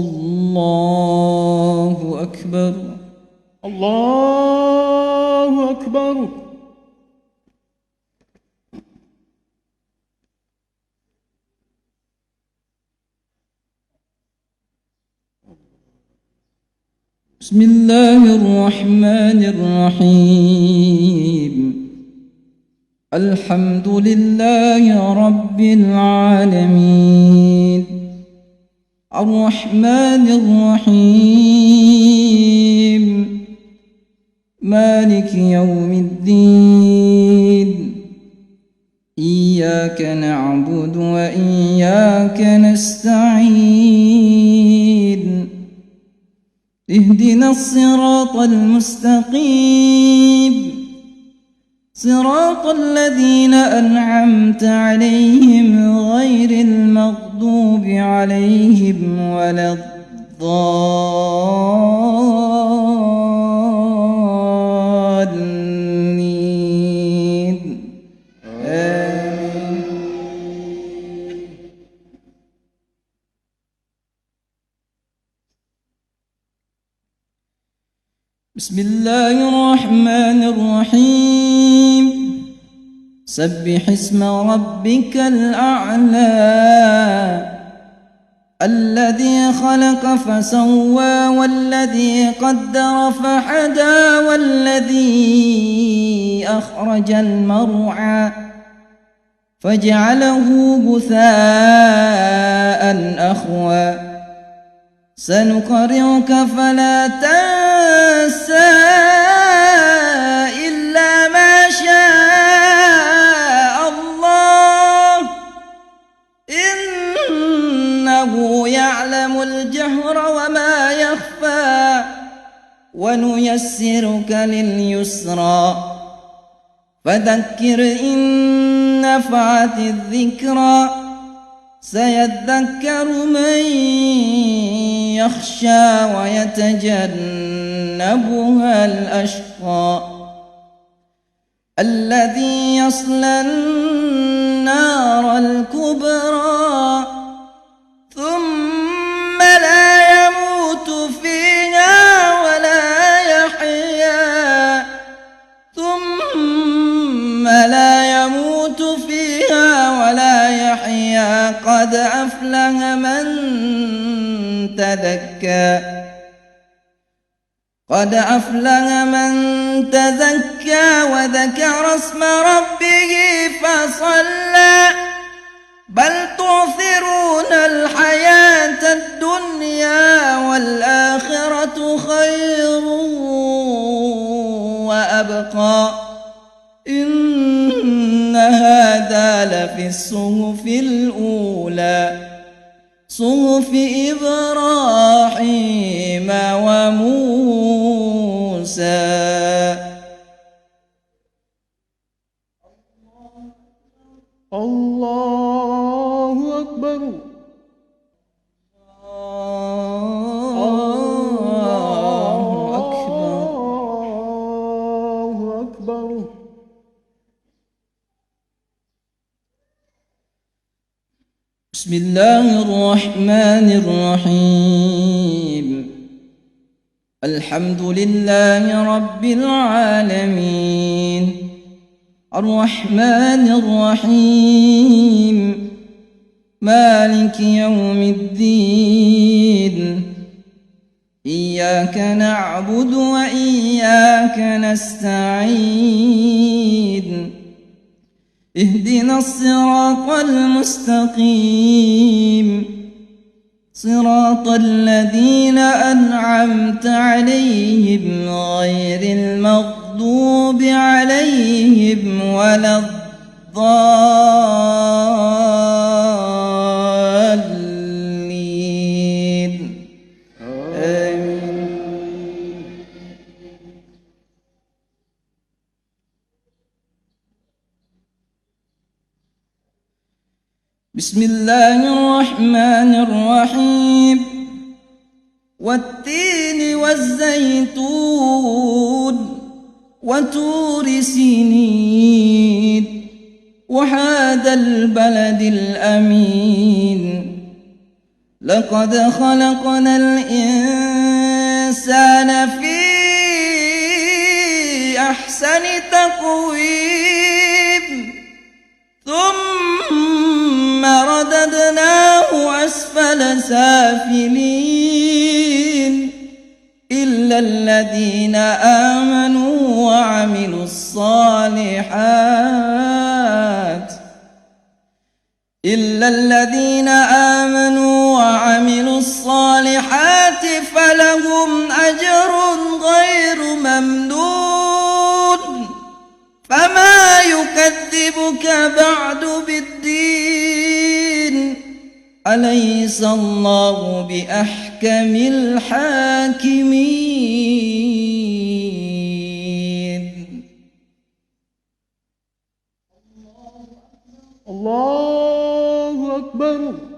الله أكبر. الله أكبر. بسم الله الرحمن الرحيم. الحمد لله رب العالمين الرحمن الرحيم مالك يوم الدين إياك نعبد وإياك نستعين اهدنا الصراط المستقيم صراط الذين أنعمت عليهم غير المغضوب عليهم ولا الضالين آمين. بسم الله الرحمن الرحيم. سبح اسم ربك الأعلى الذي خلق فسوى والذي قدر فهدى والذي أخرج المرعى فجعله غثاء أحوى سنقرئك فلا تنسى إلا ما شاء الله إنه يعلم الجهر وما يخفى ونيسرك لليسرى فذكر إن نفعت الذكرى سيذكر من يخشى ويتجنبها الأشقى الذي يصلى النار الكبرى ثم لا يموت فيها ولا يحيا ثم لا يموت فيها ولا يحيا قد أفلح من تزكى قد أفلح من تزكى وذكر اسم ربه فصلى بل تؤثرون الحياة الدنيا والآخرة خير وأبقى إن هذا لفي الصحف الأولى صحف إبراهيم وموسى. الله أكبر. الله أكبر. الله أكبر. بسم الله الرحمن الرحيم. الحمد لله رب العالمين الرحمن الرحيم مالك يوم الدين إياك نعبد وإياك نستعين اهدنا الصراط المستقيم صراط الذين أنعمت عليهم غير المغضوب عليهم ولا الضالين آمين. بسم الله الرحمن الرحيم. والتين والزيتون وطور سينين وهذا البلد الأمين لقد خلقنا الإنسان في أحسن تقويم ثم رددناه أسفل سافلين إلا الذين آمنوا وعملوا الصالحات فلهم أجر غير ممنون فما يكذبك بعد بالدين أليس الله بأحكم الحاكمين الله أكبر.